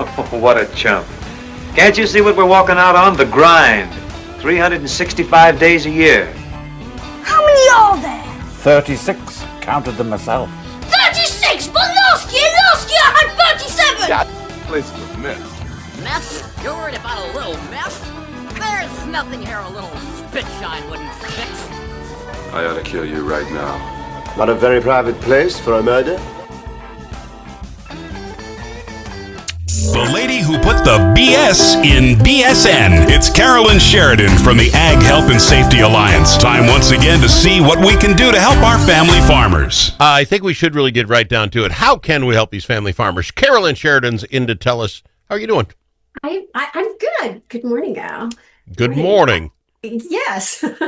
What a chump. Can't you see what we're walking out on? The grind. 365 days a year. How many are there? 36. Counted them myself. 36! But last year I had 37! God, place is a mess. Mess? You're worried about a little mess? There's nothing here a little spit shine wouldn't fix. I ought to kill you right now. Not a very private place for a murder. The lady who put the BS in BSN. It's Carolyn Sheridan from the Ag Health and Safety Alliance. Time once again to see what we can do to help our family farmers. I think we should really get right down to it. How can we help these family farmers? Carolyn Sheridan's in to tell us. How are you doing? I'm good. Good morning, Al. Good morning. Yes. First,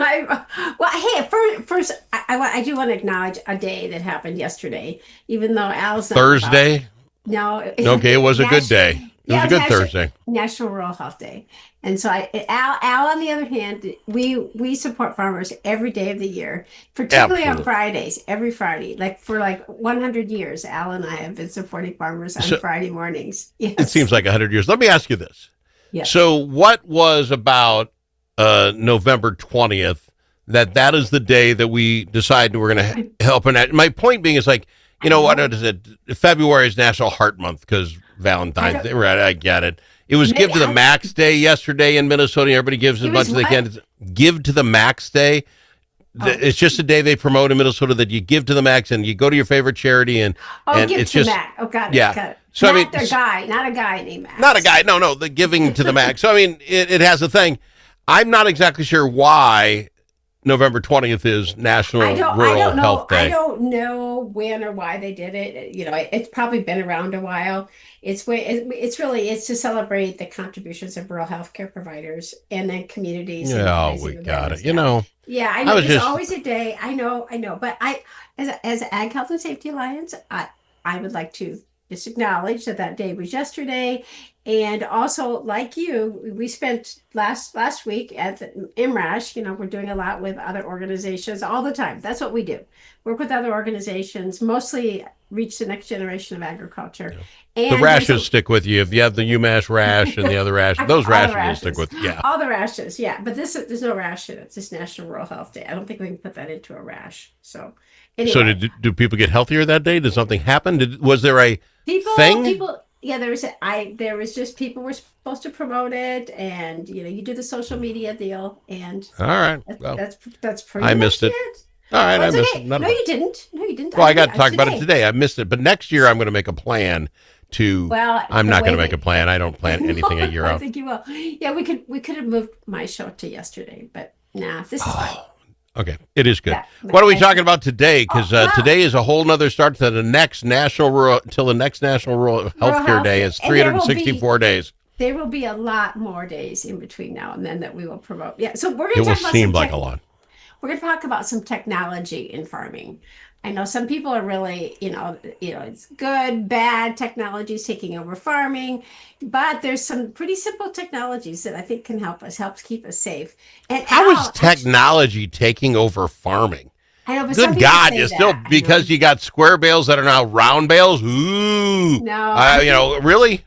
I do want to acknowledge a day that happened yesterday, even though Al's not Thursday? No. Okay, it was a good day. It was a good Thursday. National Rural Health Day. And so Al, on the other hand, we support farmers every day of the year, particularly on Fridays, every Friday. Like for 100 years, Al and I have been supporting farmers on Friday mornings. Yes. It seems like 100 years. Let me ask you this. Yes. So what was about November 20th that is the day that we decided we're going to help? And my point being is what is it? February is National Heart Month because Valentine's Day. Right, I get it. It was Give to the Max Day yesterday in Minnesota. Everybody gives as much as they can. Give to the Max Day. It's just a day they promote in Minnesota that you give to the max and you go to your favorite charity and give it's to just Max. Oh, got it. Yeah. Got it. So not a guy named Max. Not a guy. No, the giving to the max. So it has a thing. I'm not exactly sure why November 20th is National Rural Health Day. I don't know when or why they did it. It's probably been around a while. It's to celebrate the contributions of rural healthcare providers and then communities. Yeah, we got it. Yeah, I know. There's always a day. I know. But as Ag Health and Safety Alliance, I would like to just acknowledge that day was yesterday. And also, like you, we spent last week at the MRASH. We're doing a lot with other organizations all the time. That's what we do. Work with other organizations, mostly reach the next generation of agriculture. Yeah. And the rashes stick with you. If you have the UMass rash and the other rash, those rashes will stick with you. Yeah. All the rashes, yeah. But there's no rash in it. It's just National Rural Health Day. I don't think we can put that into a rash. So anyway. So do people get healthier that day? Did something happen? Was there a thing? People. Yeah, there was just people were supposed to promote it, and you do the social media deal, and all right, well, that's pretty. I missed it. All right, I missed it. No, you didn't. Well, I got to talk about it today. I missed it, but next year I'm going to make a plan to. Well, I'm not going to make a plan. I don't plan anything a year out. I think you will. Yeah, we could have moved my show to yesterday, but this is fine. Okay, it is good. Yeah, what are we talking about today? Because today is a whole nother start to the next National Rural Healthcare Day. It's 364 days. There will be a lot more days in between now and then that we will promote. Yeah, so we're going to talk about. It will seem like a lot. We're going to talk about some technology in farming. I know some people are really, it's good, bad technologies taking over farming, but there's some pretty simple technologies that I think can helps keep us safe. And how is technology taking over farming? I know, but good God, you still because you got square bales that are now round bales. Ooh, no, really?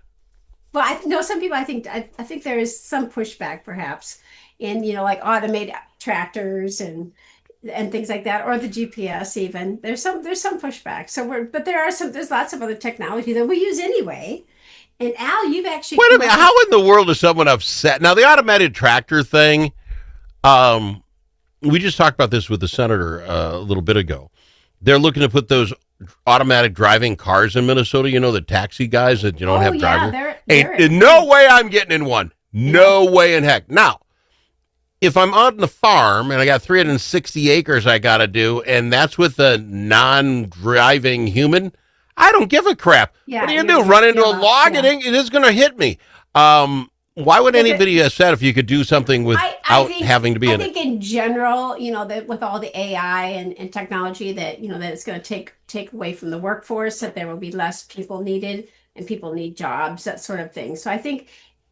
Well, I know some people. I think there is some pushback, perhaps, in like automated tractors and things like that, or the GPS even. There's some pushback. There's lots of other technology that we use anyway. And Al, you've actually wait a minute. How in the world is someone upset? Now the automated tractor thing. We just talked about this with the senator a little bit ago. They're looking to put those automatic driving cars in Minnesota. The taxi guys that don't have drivers. No way I'm getting in one. No way in heck. Now, if I'm on the farm and I got 360 acres I got to do, and that's with a non-driving human, I don't give a crap. Yeah, what do you do? Run into a log? Yeah. It is going to hit me. Why would anybody have said if you could do something without having to be in it? I think in general, that with all the AI and technology that it's going to take away from the workforce, that there will be less people needed and people need jobs, that sort of thing. So I think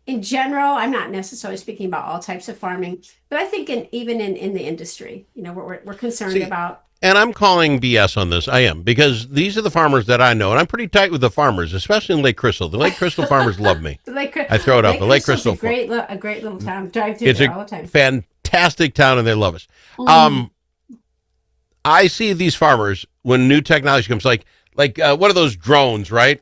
in general, I'm not necessarily speaking about all types of farming, but I think even in the industry, we're concerned about And I'm calling BS on this. I am, because these are the farmers that I know, and I'm pretty tight with the farmers, especially in Lake Crystal. The Lake Crystal farmers love me. I throw it up. The Lake Crystal. A great little town. Drive through it's there all the time. It's a fantastic town, and they love us. I see these farmers when new technology comes, like what are those drones, right?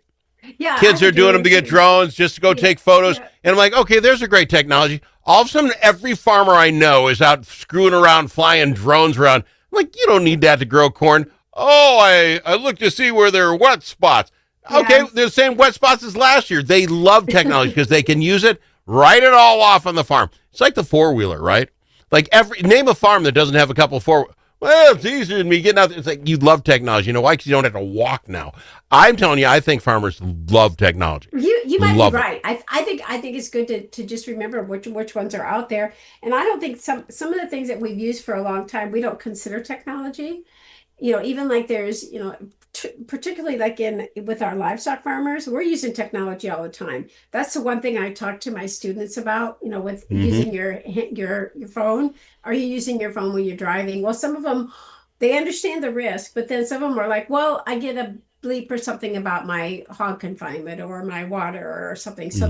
Yeah, kids are doing them to get drones just to go take photos. Yeah. And I'm like, okay, there's a great technology. All of a sudden, every farmer I know is out screwing around, flying drones around. I'm like, you don't need that to grow corn. Oh, I look to see where there are wet spots. Okay, they're the same wet spots as last year. They love technology because they can use it, write it all off on the farm. It's like the four-wheeler, right? Like name a farm that doesn't have a couple of well, it's easier than me getting out there. It's like you love technology. You know why? Because you don't have to walk now. I'm telling you, I think farmers love technology. You might be right. I think it's good to just remember which ones are out there. And I don't think some of the things that we've used for a long time, we don't consider technology. Even like there's, particularly like with our livestock farmers, we're using technology all the time. That's the one thing I talk to my students about, with using your phone. Are you using your phone when you're driving? Well, some of them, they understand the risk, but then some of them are like, well, I get a bleep or something about my hog confinement or my water or something. So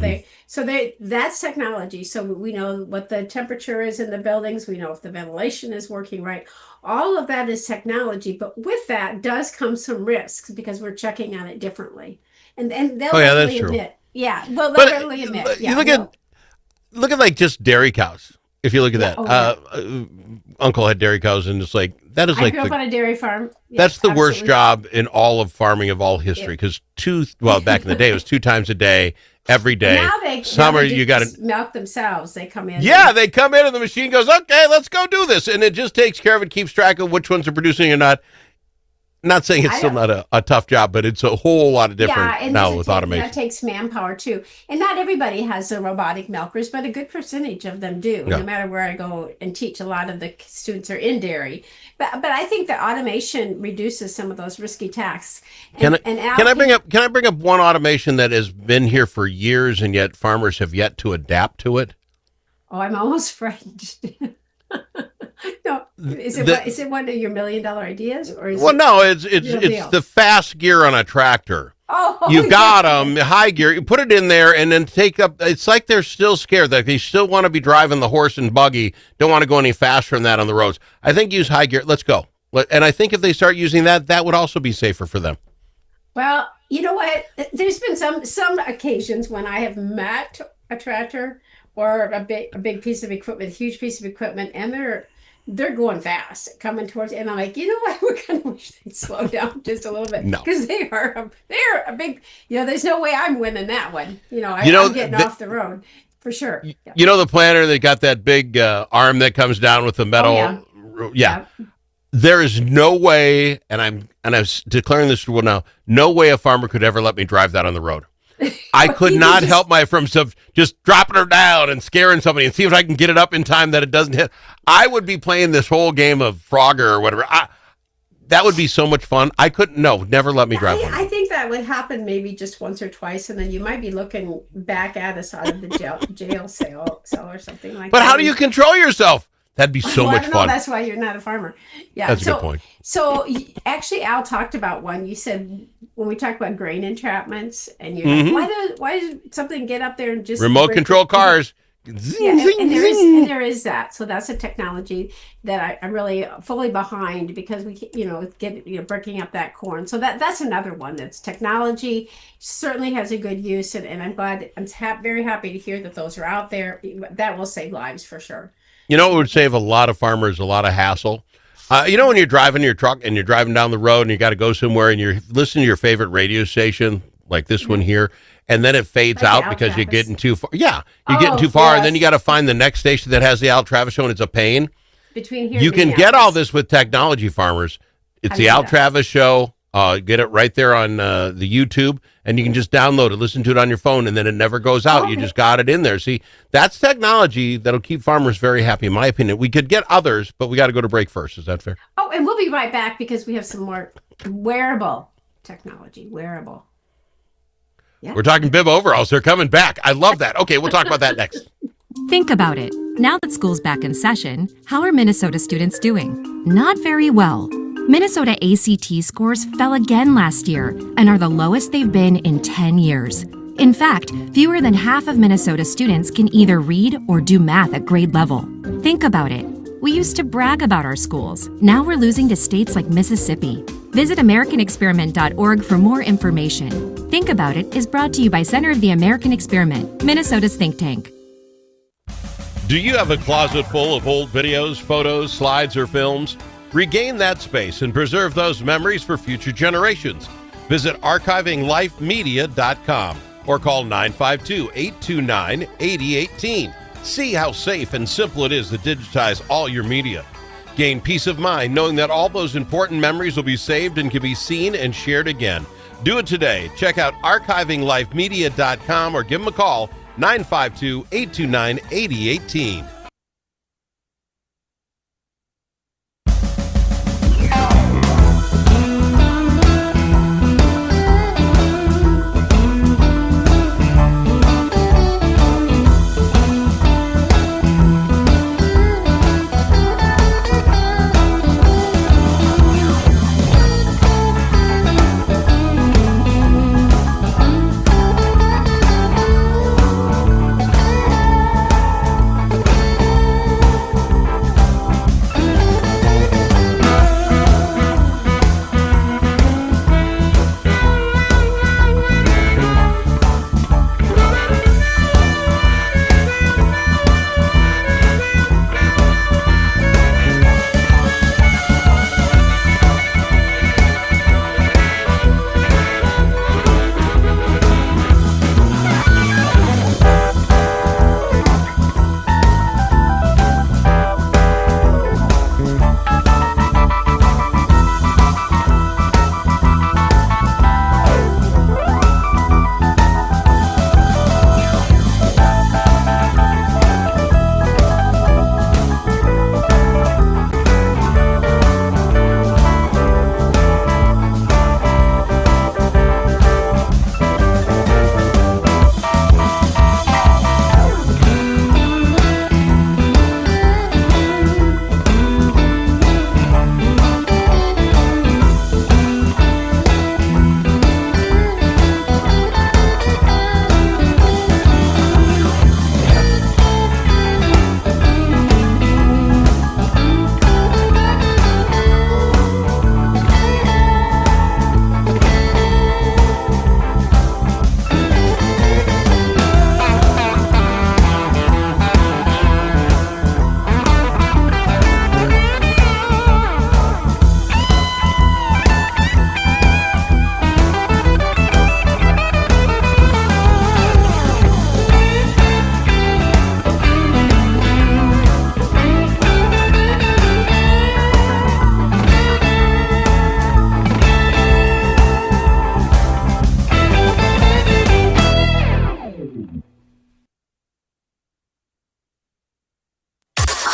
that's technology. So we know what the temperature is in the buildings. We know if the ventilation is working right. All of that is technology, but with that does come some risks because we're checking on it differently. And they'll readily admit. Yeah, well, they'll readily admit. You look at like just dairy cows. If you look at that, Uncle had dairy cows, and it's like that is like I grew up on a dairy farm. That's the worst job in all of farming of all history because back in the day it was 2 times a day, every day. Now they you got to milk themselves. They come in. Yeah, they come in and the machine goes, okay, let's go do this, and it just takes care of it, keeps track of which ones are producing or not. Not saying it's still not a tough job, but it's a whole lot of different now with automation. That takes manpower too. And not everybody has the robotic milkers, but a good percentage of them do. Yeah. No matter where I go and teach, a lot of the students are in dairy. But I think that automation reduces some of those risky tasks. Can I bring up one automation that has been here for years and yet farmers have yet to adapt to it? Oh, I'm almost frightened. No, is it one of your $1 million ideas, or is it's the fast gear on a tractor. Oh, you've got them high gear. You put it in there and then take up. It's like they're still scared. Like they still want to be driving the horse and buggy. Don't want to go any faster than that on the roads. I think use high gear. Let's go. And I think if they start using that would also be safer for them. Well, you know what? There's been some occasions when I have met a tractor or a big piece of equipment, huge piece of equipment, and they're going fast, coming towards, and I'm like, you know what? We kind of wish they'd slow down just a little bit, because they're a big. There's no way I'm winning that one. I'm getting off the road for sure. Yeah. The planter that got that big arm that comes down with the metal. Oh, yeah. There is no way, and I'm declaring this rule now. No way a farmer could ever let me drive that on the road. I could not help myself just dropping her down and scaring somebody and see if I can get it up in time that it doesn't hit. I would be playing this whole game of Frogger or whatever. That would be so much fun. I couldn't. No, never let me drive one. I think that would happen maybe just once or twice, and then you might be looking back at us out of the jail cell or something like that. But how do you control yourself? That'd be so much fun. That's why you're not a farmer. Yeah, that's a good point. So actually, Al talked about one. You said when we talked about grain entrapments, and you're like, why does something get up there and just remote control cars? Zing, zing, and there is that. So that's a technology that I'm really fully behind, because we get breaking up that corn. So that's another one that's technology, certainly has a good use, and I'm glad. I'm very happy to hear that those are out there. That will save lives for sure. It would save a lot of farmers a lot of hassle. When you're driving your truck and you're driving down the road and you got to go somewhere and you're listening to your favorite radio station, like this one here, and then it fades out because you're getting too far. Yeah, you're getting too far, and then you got to find the next station that has the Al Travis show, and it's a pain. Between here, you can get all this with technology, farmers. It's the Al Travis show. Get it right there on the YouTube, and you can just download it, listen to it on your phone, and then it never goes out. You just got it in there. See, that's technology that'll keep farmers very happy, in my opinion. We could get others, but we got to go to break first. Is that fair? Oh, and we'll be right back because we have some more wearable technology. Wearable. Yeah. We're talking bib overalls. They're coming back. I love that. Okay, we'll talk about that next. Think about it. Now that school's back in session, how are Minnesota students doing? Not very well. Minnesota ACT scores fell again last year and are the lowest they've been in 10 years. In fact, fewer than half of Minnesota students can either read or do math at grade level. Think about it. We used to brag about our schools. Now we're losing to states like Mississippi. Visit AmericanExperiment.org for more information. Think About It is brought to you by Center of the American Experiment, Minnesota's think tank. Do you have a closet full of old videos, photos, slides, or films? Regain that space and preserve those memories for future generations. Visit archivinglifemedia.com or call 952-829-8018. See how safe and simple it is to digitize all your media. Gain peace of mind knowing that all those important memories will be saved and can be seen and shared again. Do it today. Check out archivinglifemedia.com or give them a call, 952-829-8018.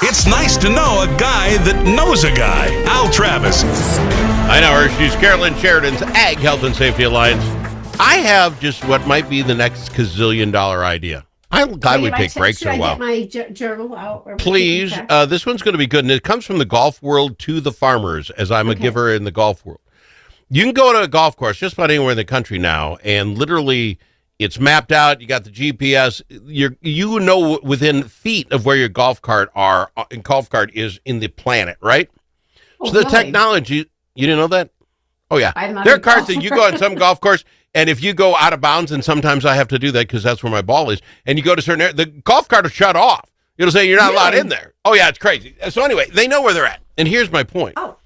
It's nice to know a guy that knows a guy. Al Travis. I know her. She's Carolyn, Sheridan's Ag Health and Safety Alliance. I have just what might be the next $1,000,000,000 idea. I would take breaks for a while. Get my journal out. Please. This one's going to be good, and it comes from the golf world to the farmers, as I'm a giver in the golf world. You can go to a golf course just about anywhere in the country now, and literally it's mapped out. You got the GPS. You know within feet of where your golf cart is in the planet, right? Oh, so the really? Technology, you didn't know that? Oh, yeah. There are carts that you go on some golf course, and if you go out of bounds, and sometimes I have to do that because that's where my ball is, and you go to certain areas, the golf cart will shut off. It'll say you're not allowed in there. Oh, yeah, it's crazy. So anyway, they know where they're at. And here's my point. Oh.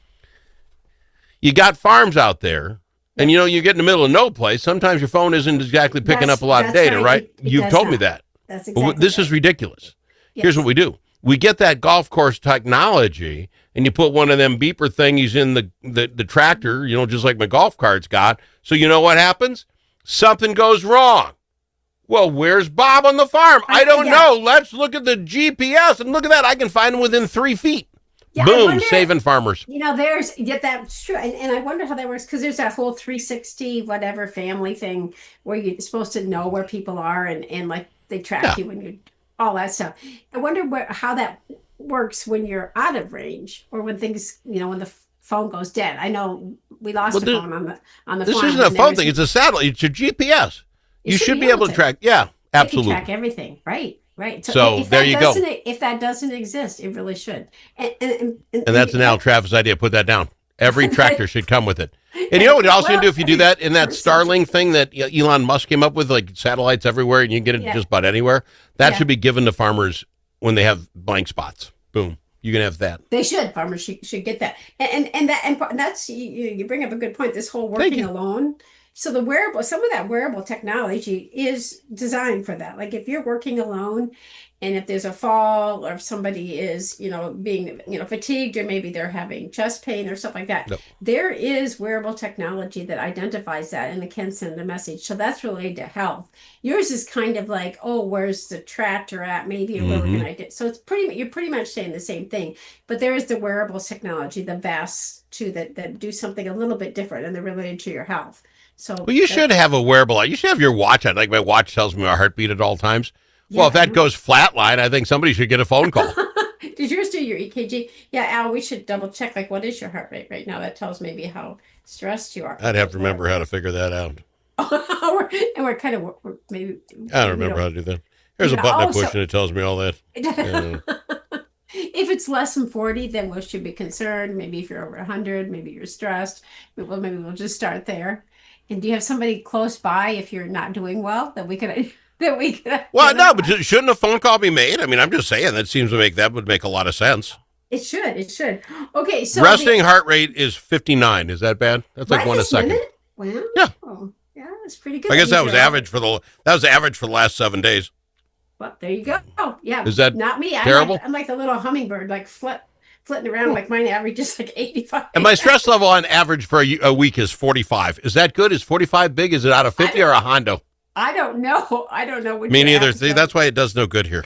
You got farms out there, and you get in the middle of no place. Sometimes your phone isn't exactly picking up a lot of data, right? You've told me that. That's exactly This is ridiculous. Yes. Here's what we do. We get that golf course technology, and you put one of them beeper thingies in the tractor, just like my golf cart's got. So you know what happens? Something goes wrong. Well, where's Bob on the farm? I don't know. Let's look at the GPS, and look at that. I can find him within 3 feet. Yeah, boom, saving farmers. That's true. And I wonder how that works, because there's that whole 360 whatever family thing where you're supposed to know where people are and like they track you when you're all that stuff. I wonder how that works when you're out of range, or when things, when the phone goes dead. I know we lost a phone on the This farm. isn't a phone thing. It's a satellite. It's a GPS. You should be able to track. Yeah, absolutely. They can track everything. Right. So if there you go. If that doesn't exist, it really should. And that's an Al Travis idea. Put that down. Every tractor should come with it. And you know what else you can do if you do that in that Starlink thing that Elon Musk came up with, like satellites everywhere, and you can get it just about anywhere? That should be given to farmers when they have blank spots. Boom. You can have that. They should. Farmers should get that. And that's you bring up a good point. This whole working alone. So some of that wearable technology is designed for that. Like if you're working alone, and if there's a fall, or if somebody is, being, fatigued, or maybe they're having chest pain or stuff like that, there is wearable technology that identifies that, and it can send a message. So that's related to health. Yours is kind of like, oh, where's the tractor at? Maybe where we're gonna do. So you're pretty much saying the same thing. But there is the wearable technology, the vests too, that do something a little bit different, and they're related to your health. So you should have a wearable. You should have your watch on. Like my watch tells me my heartbeat at all times. Well, if that goes flatline, I think somebody should get a phone call. Did yours do your EKG? Yeah, Al, we should double check. Like, what is your heart rate right now? That tells maybe how stressed you are. I'd have to remember how to figure that out. we're kind of maybe. I don't remember how to do that. There's a button I push and it tells me all that. If it's less than 40, then we should be concerned. Maybe if you're over 100, maybe you're stressed. Maybe we'll just start there. And do you have somebody close by if you're not doing well that we could? Well, no, but shouldn't a phone call be made? I mean, I'm just saying that would make a lot of sense. It should. Okay, so resting heart rate is 59. Is that bad? That's like 1 a second. Wow. Yeah. Oh, yeah, that's pretty good. I guess that was average for the last 7 days. Well, there you go. Oh, yeah. Is that not me? Terrible? I'm like the little hummingbird, like flitting around. Like mine averages like 85. And my stress level on average for a week is 45. Is that good? Is 45 big? Is it out of 50 or a Hondo? I don't know. Me neither. See, that's why it does no good here.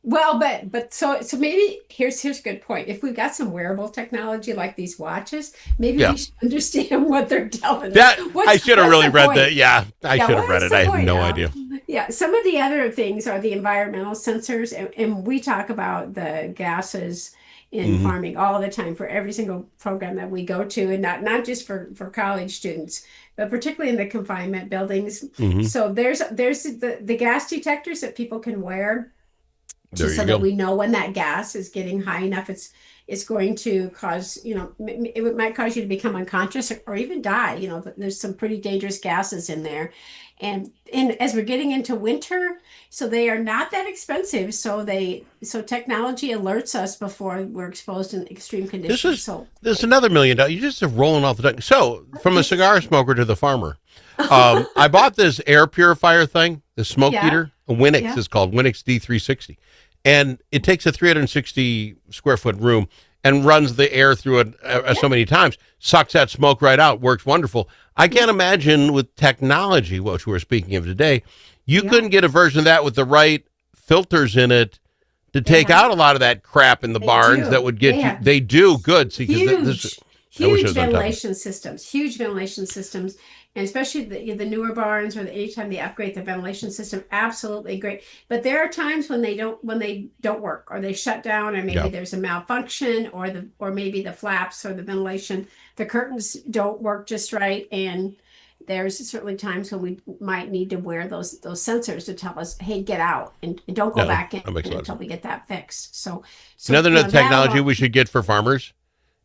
Well, but so maybe here's a good point. If we've got some wearable technology like these watches, maybe we should understand what they're telling us. I should have really read that. Yeah, I should have read it. I have no idea. Yeah, some of the other things are the environmental sensors, and we talk about the gases in farming all the time for every single program that we go to, and not just for college students, but particularly in the confinement buildings. So there's the gas detectors that people can wear that we know when that gas is getting high enough, it's going to cause, it might cause you to become unconscious or even die. There's some pretty dangerous gases in there. And as we're getting into winter, so they are not that expensive. So technology alerts us before we're exposed in extreme conditions. There's another $1 million. You just are rolling off the tongue. So from a cigar smoker to the farmer, I bought this air purifier thing, the smoke heater. Winix is called Winix D360, and it takes a 360 square foot room and runs the air through it so many times, sucks that smoke right out, works wonderful. I can't imagine with technology, which we're speaking of today, you couldn't get a version of that with the right filters in it to take out a lot of that crap in the barns that would get you. They do good. See, huge ventilation systems, and especially the newer barns, or anytime they upgrade the ventilation system, absolutely great. But there are times when they don't work, or they shut down, or maybe there's a malfunction, or maybe the flaps or the ventilation, the curtains don't work just right, and there's certainly times when we might need to wear those sensors to tell us, hey, get out and don't go back in until we get that fixed. So another technology we should get for farmers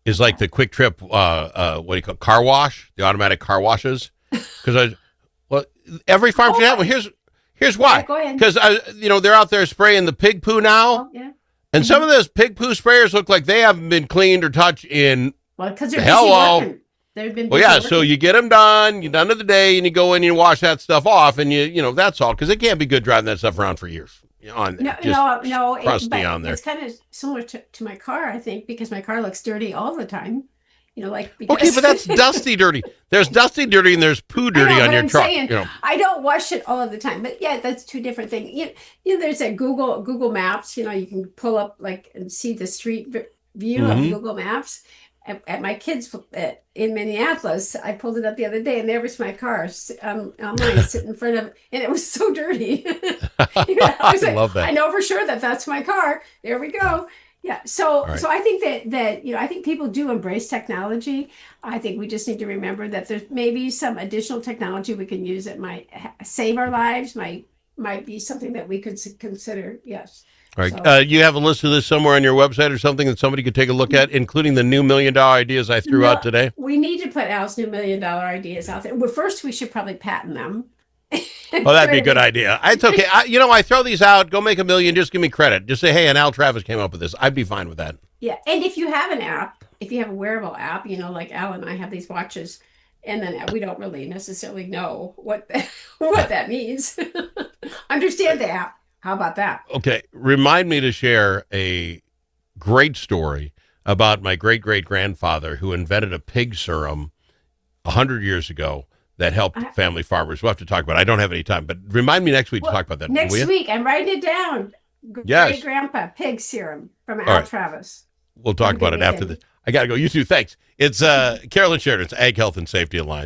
is like the Quick Trip, what do you call it, car wash, the automatic car washes. Because every farm should have one. Here's why. Because they're out there spraying the pig poo now, and some of those pig poo sprayers look like they haven't been cleaned or touched in. Well, because they're busy working. They've been busy working. So you get them done. You're done of the day, and you go in and you wash that stuff off, and that's all. Because it can't be good driving that stuff around for years. No, crusty on there. It's kind of similar to my car, I think, because my car looks dirty all the time. Okay, but that's dusty dirty. There's dusty dirty and there's poo dirty on your truck. I don't wash it all of the time, but that's two different things. There's a Google Maps. You can pull up and see the street view of Google Maps. At my kids in Minneapolis, I pulled it up the other day, and there was my car online sitting in front of, and it was so dirty. I was like, love that. I know for sure that's my car. There we go. Yeah. So right. so I think that I think people do embrace technology. I think we just need to remember that there's maybe some additional technology we can use that might save our lives, might be something that we could consider. Yes. All right. So, you have a list of this somewhere on your website or something that somebody could take a look at, including the new $1 million ideas I threw out today? We need to put Al's new $1 million ideas out there. Well, first we should probably patent them. Oh, that'd be a good idea. It's okay. I throw these out. Go make $1 million. Just give me credit. Just say, hey, and Al Travis came up with this. I'd be fine with that. Yeah. And if you have an app, if you have a wearable app, like Al and I have these watches, and then we don't really necessarily know what that means. Understand the app. How about that? Okay. Remind me to share a great story about my great-great-grandfather who invented a pig serum 100 years ago that helped family farmers. We'll have to talk about it. I don't have any time, but remind me next week to talk about that. Next week, I'm writing it down. Yes. Great-grandpa pig serum from Al Travis. We'll talk about it after this. I got to go. You too. Thanks. It's Carolyn Sheridan's Ag Health and Safety Alliance.